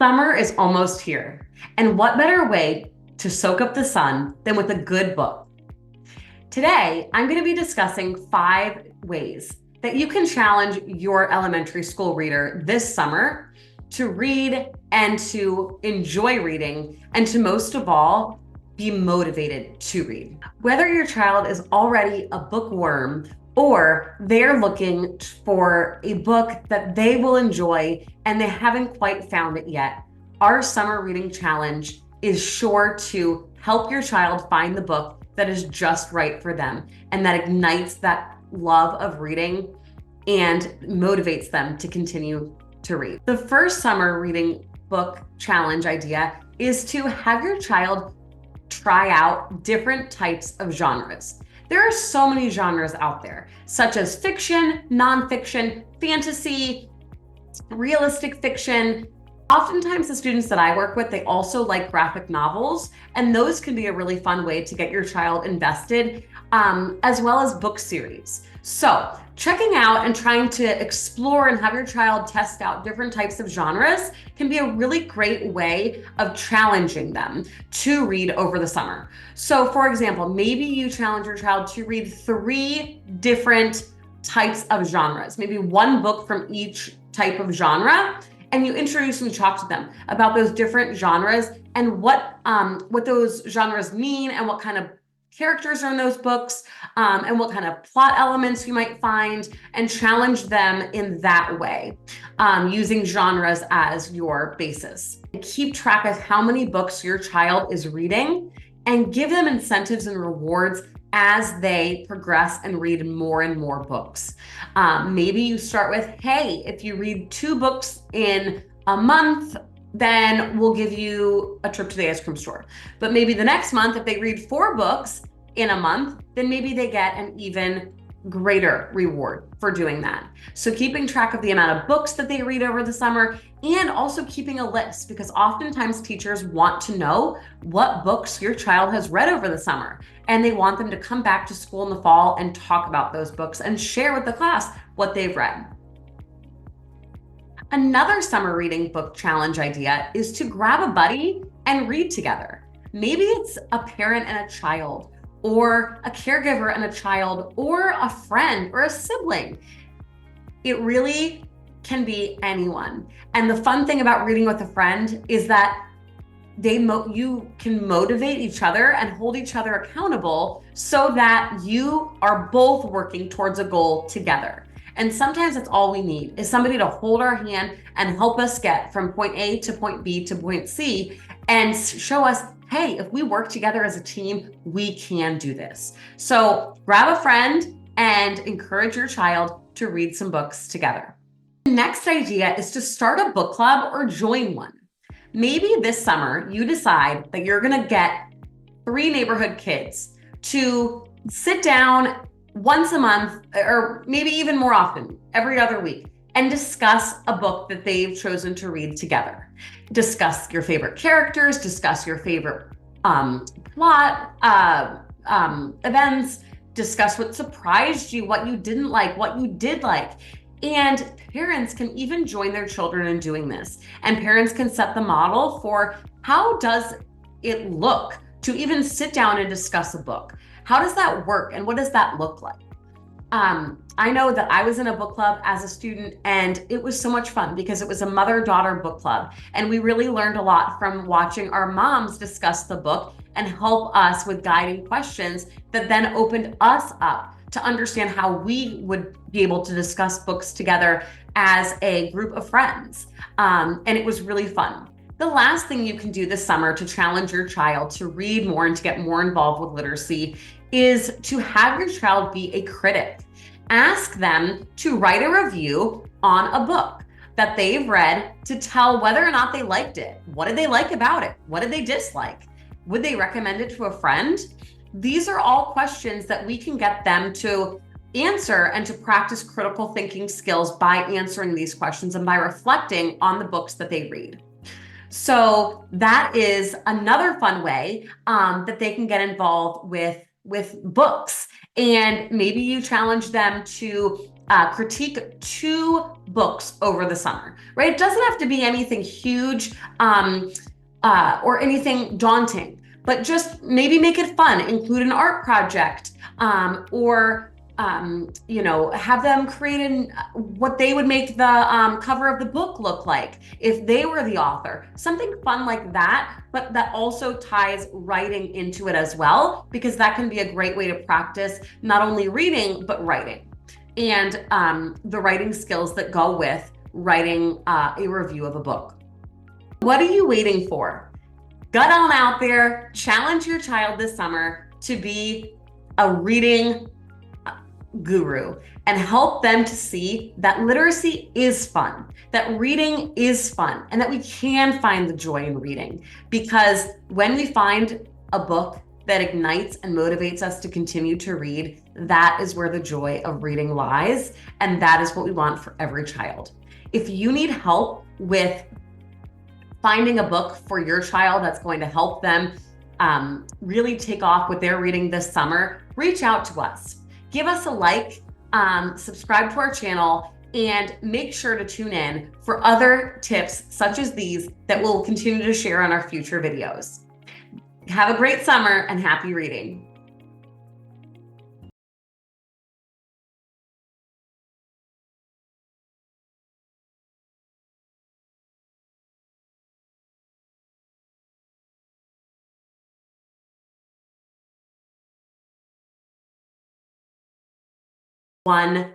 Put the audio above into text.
Summer is almost here, and what better way to soak up the sun than with a good book? Today, I'm going to be discussing 5 ways that you can challenge your elementary school reader this summer to read and to enjoy reading, and to most of all, be motivated to read. Whether your child is already a bookworm or they're looking for a book that they will enjoy and they haven't quite found it yet, our summer reading challenge is sure to help your child find the book that is just right for them and that ignites that love of reading and motivates them to continue to read. The first summer reading book challenge idea is to have your child try out different types of genres. There are so many genres out there, such as fiction, nonfiction, fantasy, realistic fiction. Oftentimes the students that I work with, they also like graphic novels, and those can be a really fun way to get your child invested, as well as book series. So checking out and trying to explore and have your child test out different types of genres can be a really great way of challenging them to read over the summer. So for example, maybe you challenge your child to read 3 different types of genres, maybe 1 book from each type of genre, and you introduce and talk to them about those different genres and what those genres mean and what kind of characters are in those books, and what kind of plot elements you might find, and challenge them in that way, using genres as your basis. Keep track of how many books your child is reading and give them incentives and rewards as they progress and read more and more books. Maybe you start with, hey, if you read 2 books in a month, then we'll give you a trip to the ice cream store. But maybe the next month, if they read 4 books in a month, then maybe they get an even greater reward for doing that. So keeping track of the amount of books that they read over the summer, and also keeping a list, because oftentimes teachers want to know what books your child has read over the summer, and they want them to come back to school in the fall and talk about those books and share with the class what they've read. Another summer reading book challenge idea is to grab a buddy and read together. Maybe it's a parent and a child, or a caregiver and a child, or a friend or a sibling. It really can be anyone. And the fun thing about reading with a friend is that you can motivate each other and hold each other accountable so that you are both working towards a goal together. And sometimes that's all we need, is somebody to hold our hand and help us get from point A to point B to point C, and show us, hey, if we work together as a team, we can do this. So grab a friend and encourage your child to read some books together. The next idea is to start a book club or join one. Maybe this summer you decide that you're going to get 3 neighborhood kids to sit down once a month, or maybe even more often, every other week, and discuss a book that they've chosen to read together. Discuss your favorite characters, discuss your favorite plot, events, discuss what surprised you, what you didn't like, what you did like. And parents can even join their children in doing this. And parents can set the model for how does it look to even sit down and discuss a book. How does that work, and what does that look like? I know that I was in a book club as a student, and it was so much fun because it was a mother-daughter book club. And we really learned a lot from watching our moms discuss the book and help us with guiding questions that then opened us up to understand how we would be able to discuss books together as a group of friends. And it was really fun. The last thing you can do this summer to challenge your child to read more and to get more involved with literacy is to have your child be a critic. Ask them to write a review on a book that they've read to tell whether or not they liked it. What did they like about it? What did they dislike? Would they recommend it to a friend? These are all questions that we can get them to answer and to practice critical thinking skills by answering these questions and by reflecting on the books that they read. So that is another fun way that they can get involved with books. And maybe you challenge them to critique 2 books over the summer, right? It doesn't have to be anything huge or anything daunting, but just maybe make it fun. Include an art project, or have them create what they would make the cover of the book look like if they were the author. Something fun like that, but that also ties writing into it as well, because that can be a great way to practice not only reading, but writing. And the writing skills that go with writing a review of a book. What are you waiting for? Get on out there, challenge your child this summer to be a reading guru, and help them to see that literacy is fun, that reading is fun, and that we can find the joy in reading. Because when we find a book that ignites and motivates us to continue to read, that is where the joy of reading lies, and that is what we want for every child. If you need help with finding a book for your child that's going to help them really take off what they're reading this summer, reach out to us. Give us a like, subscribe to our channel, and make sure to tune in for other tips such as these that we'll continue to share on our future videos. Have a great summer and happy reading. One.